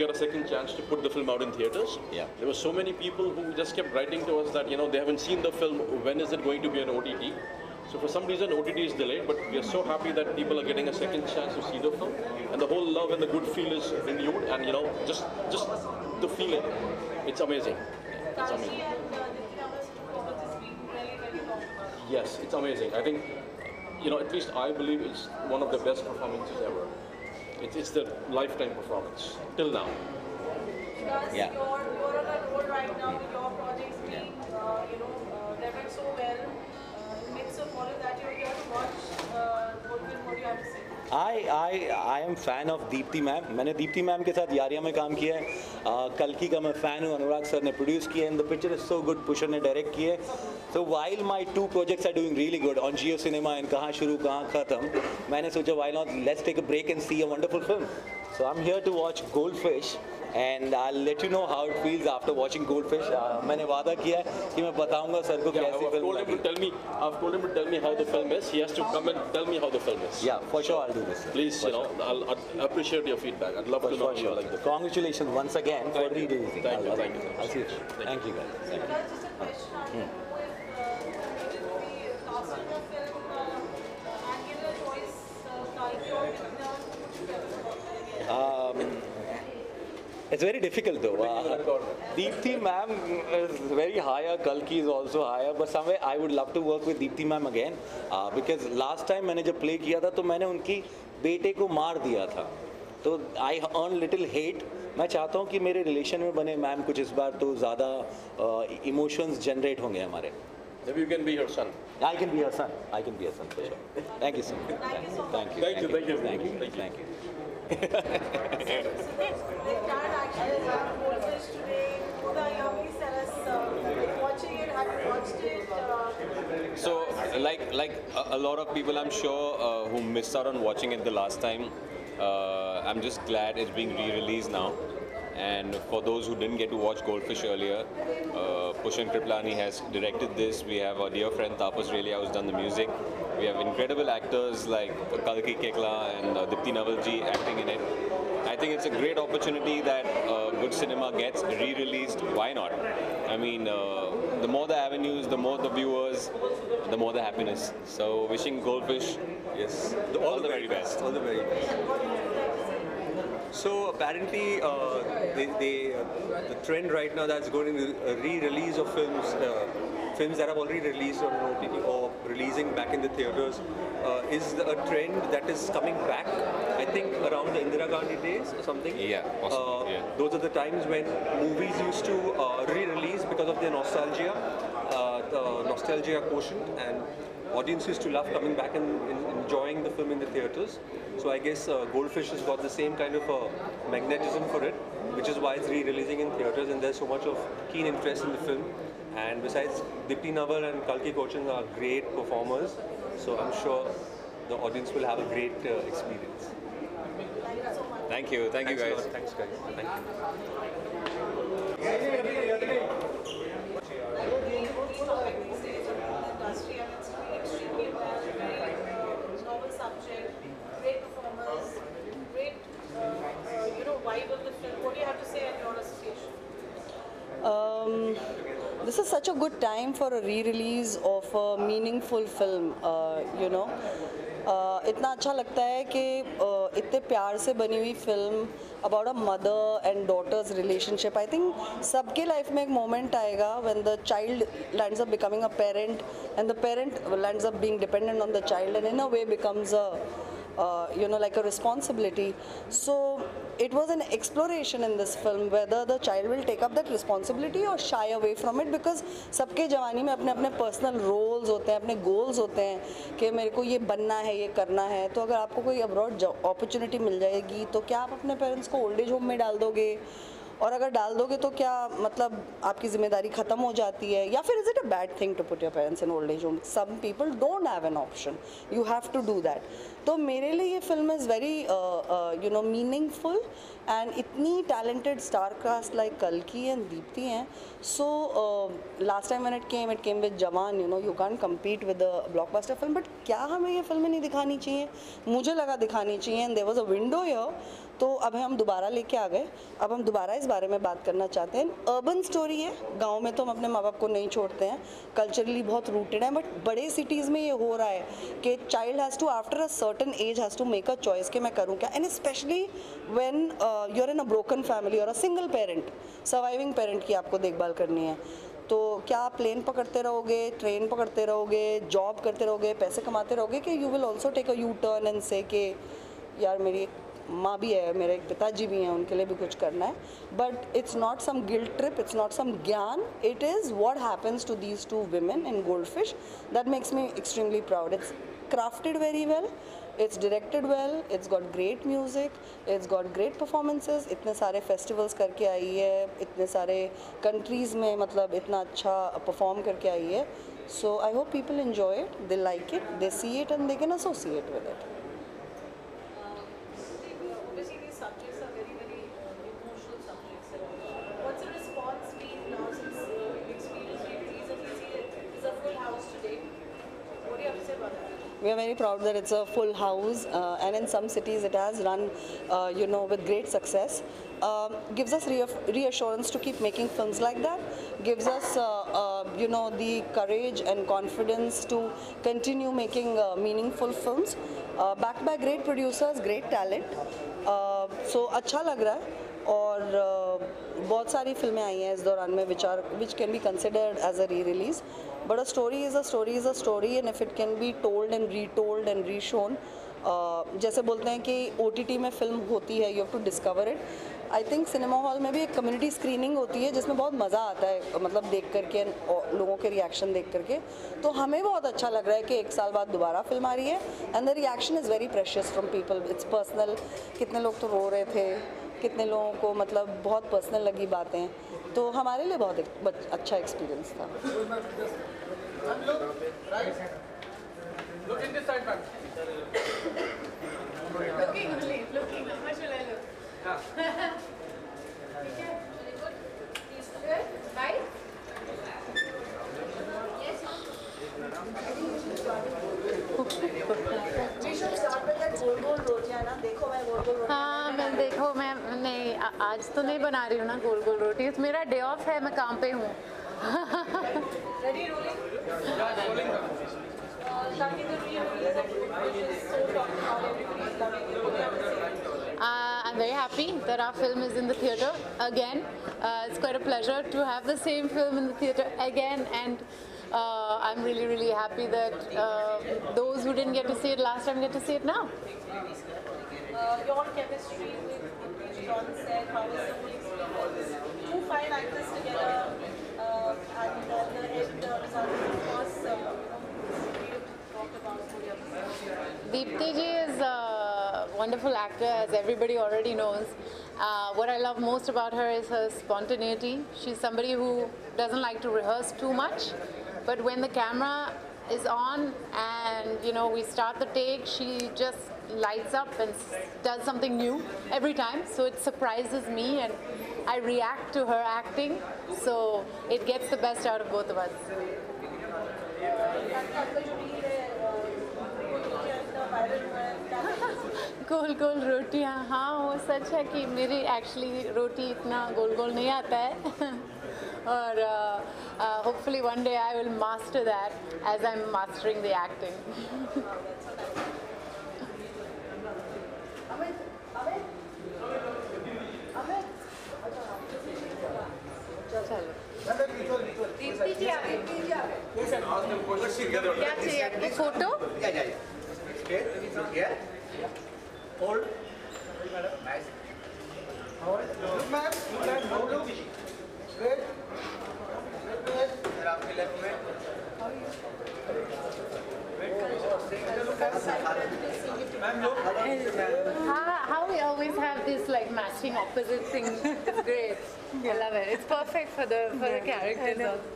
get a second chance to put the film out in theaters. Yeah. There were so many people who just kept writing to us that they haven't seen the film. When is it going to be on OTT? So for some reason OTT is delayed, but we are so happy that people are getting a second chance to see the film, and the whole love and the good feel is renewed, and just the feeling, it's amazing. It's amazing. Yes, it's amazing. I think, at least I believe it's one of the best performances ever. It's the lifetime performance till now. Yeah. You're on a roll right now with your projects being, delivered so well. In midst of all of that, you're here to watch. What do you have to say? I am fan of Deepti ma'am. मैंने Deepti ma'am के साथ यारिया में काम किया है. कल्कि का मैं फ़ैन हूँ. अनुराग सर ने प्रोड्यूस किया है. The picture is so good. Pushkar ने डायरेक्ट किया है. So while my 2 projects are doing really good on Jio Cinema and कहाँ शुरू कहाँ ख़त्म, मैंने सोचा why not let's take a break and see a wonderful film. So I'm here to watch Goldfish and I'll let you know how it feels after watching Goldfish. मैंने वादा किया है कि मैं बताऊंगा सर को कैसी फिल्म लगी. I've told him to tell me how the film is. He has to come and tell me how the film is. Yeah, for sure I'll do this. Please, I'll appreciate your feedback. I'd love to know how you like the film. Congratulations once again for re-releasing. Thank you. I'll see you. Thank you guys. Thank you. Just a question. It's very difficult though. Deepthi ma'am is very higher, Kalki is also higher, but somewhere I would love to work with Deepthi ma'am again because last time मैंने जब play किया था तो मैंने उनकी बेटे को मार दिया था, तो I earned little hate. मैं चाहता हूँ कि मेरे रिलेशन में बने मैम कुछ इस बार तो ज़्यादा इमोशंस जनरेट होंगे हमारे. Maybe you can be her son. I can be her son. I can be her son for sure. Thank you so much. Thank you so much. Thank you. Thank you. Thank you. The third actually have Goldfish today. Uday, please tell us, watching it, have you watched it? So, like a lot of people, I'm sure, who missed out on watching it the last time, I'm just glad it's being re-released now. And for those who didn't get to watch Goldfish earlier, Pushan Kriplani has directed this. We have our dear friend Tapas Relia who's done the music. We have incredible actors like Kalki Kekla and Deepthi Navalji acting in it. I think it's a great opportunity that good cinema gets re-released. Why not? I mean, the more the avenues, the more the viewers, the more the happiness. So wishing Goldfish, yes, all the very best. All the very best. So apparently, the trend right now that's going to re-release of films, films that have already released on OTT or releasing back in the theaters, is a trend that is coming back. I think around the Indira Gandhi days or something. Yeah, possibly. Yeah. Those are the times when movies used to re-release because of their nostalgia, the nostalgia quotient, and audience used to love coming back and enjoying the film in the theaters. So I guess Goldfish has got the same kind of magnetism for it, which is why it's re-releasing in theaters, and there's so much of keen interest in the film. And besides, Deepthi Naval and Kalki Kochan are great performers, so I'm sure the audience will have a great experience. Thank you. Thank you guys. Thanks guys. Thank Vibe of the film. What do you have to say at your association? This is such a good time for a re-release of a meaningful film. इतना अच्छा लगता है कि इतने प्यार से बनी हुई film about a mother and daughter's relationship. I think सबके लाइफ में एक मोमेंट आएगा when the child lands up becoming a parent and the parent lands up being dependent on the child and in a way becomes a like a responsibility. So it was an exploration in this film whether the child will take up that responsibility or shy away from it, because सबके जवानी में अपने अपने personal roles होते हैं, अपने goals होते हैं कि मेरे को ये बनना है, ये करना है. तो अगर आपको कोई अब्रॉड अपॉर्चुनिटी मिल जाएगी तो क्या आप अपने पेरेंट्स को ओल्ड एज होम में डाल दोगे, और अगर डाल दोगे तो क्या मतलब आपकी जिम्मेदारी ख़त्म हो जाती है, या फिर is it a bad thing to put your parents in old age home? Some people don't have an option, you have to do that. तो मेरे लिए ये film is very meaningful and इतनी टैलेंटेड स्टार कास्ट लाइक कल्की and Deepti हैं. So last time when it came with Jawan, you can't compete with a blockbuster film, but क्या हमें ये फिल्में नहीं दिखानी चाहिए? मुझे लगा दिखानी चाहिए, and there was a window here तो अब हम दोबारा लेके आ गए, अब हम दोबारा इस बारे में बात करना चाहते हैं। अर्बन स्टोरी है, गांव में तो हम अपने माँ बाप को नहीं छोड़ते हैं, कल्चरली बहुत रूटेड है, बट बड़े सिटीज़ में ये हो रहा है कि child has to after a certain age has to make a choice कि मैं करूँ क्या, and specially when you are in a broken family और a single parent, surviving parent की आपको देखभाल करनी है। तो क्या आप प्लेन पकड़ते रहोगे, ट्रेन पकड़ते रहोगे, जॉब करते रहोगे, पैसे कमाते रहोगे, कि you will also take a U turn and say कि यार मेरी माँ भी है, मेरे पिताजी भी हैं, उनके लिए भी कुछ करना है। But it's not some guilt trip, it's not some gyan, it is what happens to these two women in Goldfish that makes me extremely proud. It's crafted very well, it's directed well, it's got great music, it's got great performances, इतने सारे festivals करके आई है, इतने सारे countries में मतलब इतना अच्छा perform करके आई है. So I hope people enjoy it, they like it, they see it and they can associate with it. Obviously, these subjects are very, very emotional subjects. What's the response been now since you've experienced re-release and you see it's a full house today? What do you have to say about that? We are very proud that it's a full house, and in some cities it has run, with great success. Gives us reassurance to keep making films like that. Gives us, the courage and confidence to continue making meaningful films. Backed by great producers, great talent. So अच्छा लग रहा है. और बहुत सारी फिल्में आई हैं इस दौरान में which can be considered as a re-release, but a story is a story and if it can be told and retold and reshown, जैसे बोलते हैं कि OTT में फिल्म होती है, you have to discover it. I think cinema hall में भी एक कम्युनिटी स्क्रीनिंग होती है जिसमें बहुत मज़ा आता है, मतलब देख करके लोगों के रिएक्शन देख करके. तो हमें बहुत अच्छा लग रहा है कि 1 साल बाद दोबारा फिल्म आ रही है and the reaction is very precious from people. It's personal, कितने लोग तो रो रहे थे, कितने लोगों को मतलब बहुत पर्सनल लगी बातें, तो हमारे लिए बहुत अच्छा एक्सपीरियंस था. हाँ मैं नहीं आज तो नहीं बना रही हूँ ना गोल गोल रोटी. मेरा डे ऑफ है, मैं काम पे हूँ. Ready, rolling? Starting the re-release of Goldfish is so talked about, everybody is loving it. What do you have to say? I'm very happy that our film is in the theatre again. It's quite a pleasure to have the same film in the theatre again, and I'm really, really happy that those who didn't get to see it last time get to see it now. Your chemistry with Impeach John said, how was the whole experience? 2 fine actors together, and the end result, of course, we have talked about. What do you have to say? Deepti ji is a wonderful actor, as everybody already knows. What I love most about her is her spontaneity. She's somebody who doesn't like to rehearse too much, but when the camera is on and we start the take, she just lights up and does something new every time. So it surprises me and I react to her acting. So it gets the best out of both of us. गोल गोल रोटियाँ, हाँ वो सच है कि मेरी actually रोटी इतना गोल गोल नहीं आता है. और hopefully one day I will master that as I'm mastering the acting. Deepti जी आगे. क्या चाहिए आपको? Photo? Hold. Nice. Hold. Look, ma'am. Hold. Straight. फिर आपके लेफ्ट में. How we always have this like matching opposite things. It's great. I love it. It's perfect for the characters also.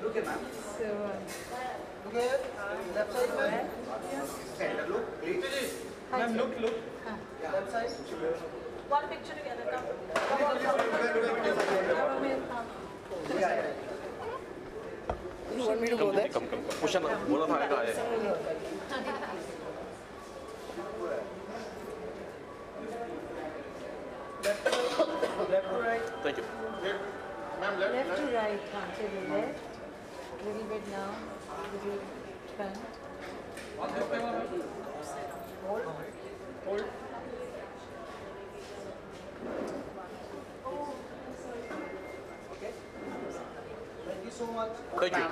Look here, ma'am. Look here. Left side, ma'am. Center look, please. Ma'am, look. Yeah. Left side. One picture together. Yeah. You want me to go there? Come. Push on. बोला था आएगा. Thank you. Left to right, to the left. Little bit now. Little turn. Hold. Thank you.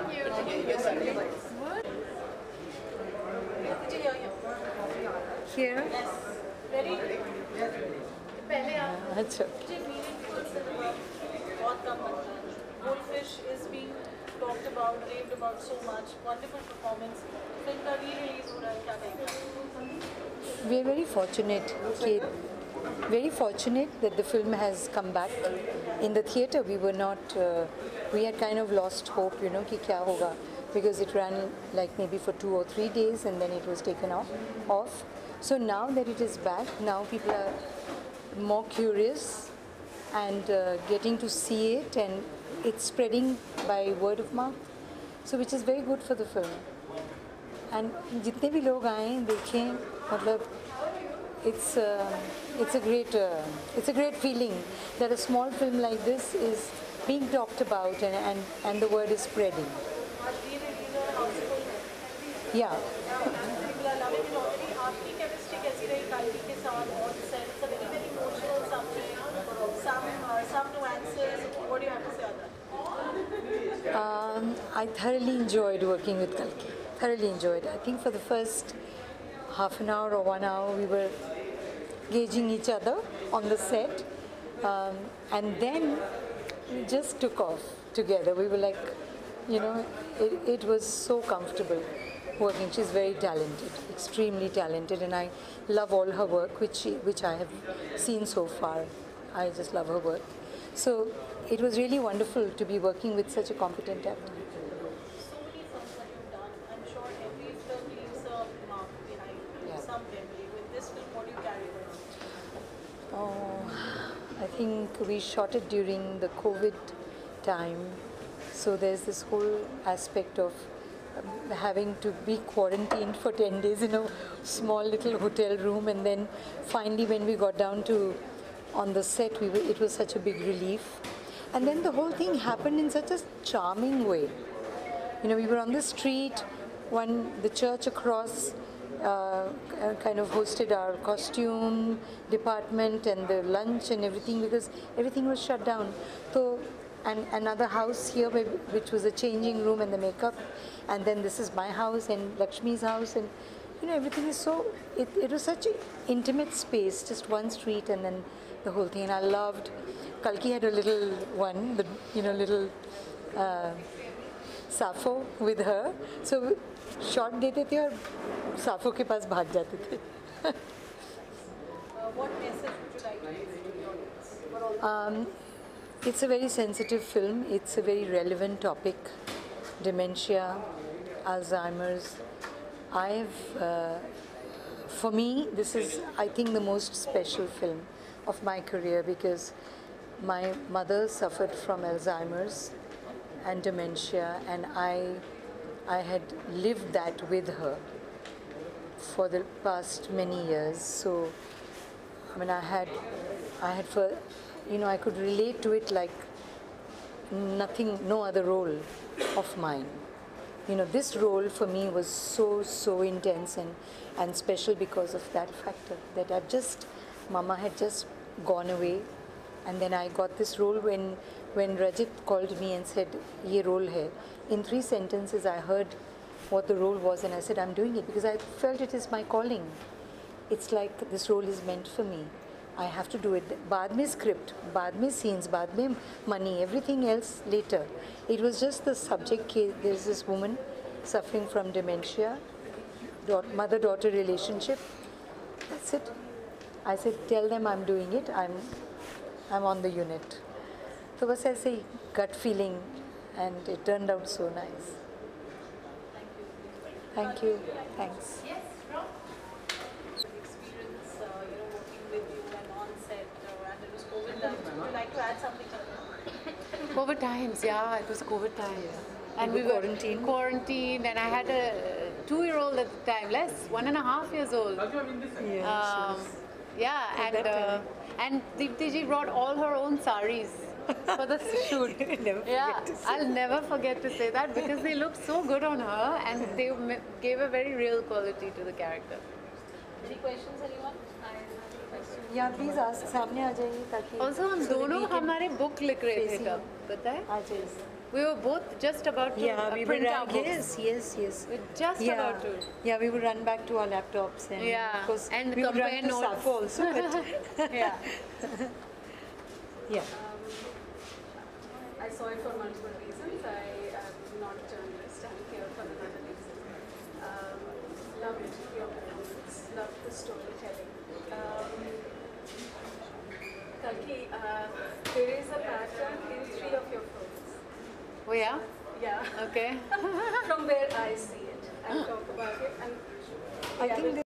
Did you hear you? Here. Yes. Very पहले आप अच्छा. मुझे meaningful cinema बहुत कम लगता है. Goldfish is being talked about, raved about so much. Wonderful performance. Film का re-release हो रहा है, क्या कहेंगे? We are very fortunate that the film has come back. In the theatre, we were not. We had kind of lost hope, कि क्या होगा, because it ran like maybe for 2 or 3 days and then it was taken off. So now that it is back, now people are more curious and getting to see it, and it's spreading by word of mouth. So which is very good for the film. And जितने भी लोग आए देखें, मतलब it's a great feeling that a small film like this is being talked about and the word is spreading. Re-release और housefull है. Yeah. People are loving it already. आपकी chemistry कैसी रही Kalki के साथ on set? It's a very very emotional subject. Some nuances. What do you have to say on that? I thoroughly enjoyed working with Kalki. Thoroughly enjoyed. I think for the first half an hour or 1 hour we were gauging each other on the set, and then we just took off together. We were like, it was so comfortable working. She's very talented, extremely talented, and I love all her work, which I have seen so far. I just love her work. So it was really wonderful to be working with such a competent actor. So many films that you've done. I'm sure every film leaves a mark behind you, some memory. With this film, what do you carry with you? Oh, I think we shot it during the COVID time. So there's this whole aspect of having to be quarantined for 10 days in a small little hotel room, and then finally when we got down to on the set, it was such a big relief. And then the whole thing happened in such a charming way. We were on the street, the church across kind of hosted our costume department and the lunch and everything, because everything was shut down. So, and another house here which was a changing room and the makeup, and then this is my house and Lakshmi's house, and everything is so, it was such an intimate space, just one street and then the whole thing. And I loved, Kalki had a little one, little Safo with her, so shot देते थे और साफो के पास भाग जाते थे. What message would you like to give to the audience? It's a very sensitive film. It's a very relevant topic. Dementia, Alzheimer's. For me, this is, I think, the most special film of my career, because my mother suffered from Alzheimer's and dementia, and I had lived that with her for the past many years. So, I mean, I could relate to it like no other role of mine. This role for me was so intense and special because of that factor, that Mama had just gone away, and then I got this role when Rajit called me and said, "Ye role hai." In 3 sentences I heard what the role was, and I said, "I'm doing it," because I felt it is my calling. It's like this role is meant for me. I have to do it. Baad mein script, baad mein scenes, baad mein money, everything else later. It was just the subject. There's this woman suffering from dementia, mother-daughter relationship. That's it. I said, tell them I'm doing it. I'm on the unit. So was ऐसे ही gut feeling, and it turned out so nice. Thank you. Thanks. Experience, working with you and on set, and it was COVID times. Would you like to add something? COVID times, yeah, it was COVID times. And we were quarantined, and I had a 2-year-old at the time, 1.5 years old. Yeah, at that time. and Deepti ji brought all her own saris for the shoot. Never forget to say I'll never forget to say that because they looked so good on her and they gave a very real quality to the character. Any questions, anyone? I have a question. या please सामने आ जाइए ताकि Also, हम so that दोनों we can हमारे book लिख रहे थे facing- तब, पता है? आ जाइए We were both just about to yeah we print were our books. yes We're just yeah about to. yeah we would run back to our laptops and Yeah, of course and we would compare run to notes. Sappho also but Yeah. yeah I saw it for multiple reasons. I am not a journalist. I'm here for another reason. Loved your performance. Loved the storytelling. Kalki, there is a pattern in 3 of your films. Oh yeah? Yeah. Okay. From where I see it. I'll talk about it. And I think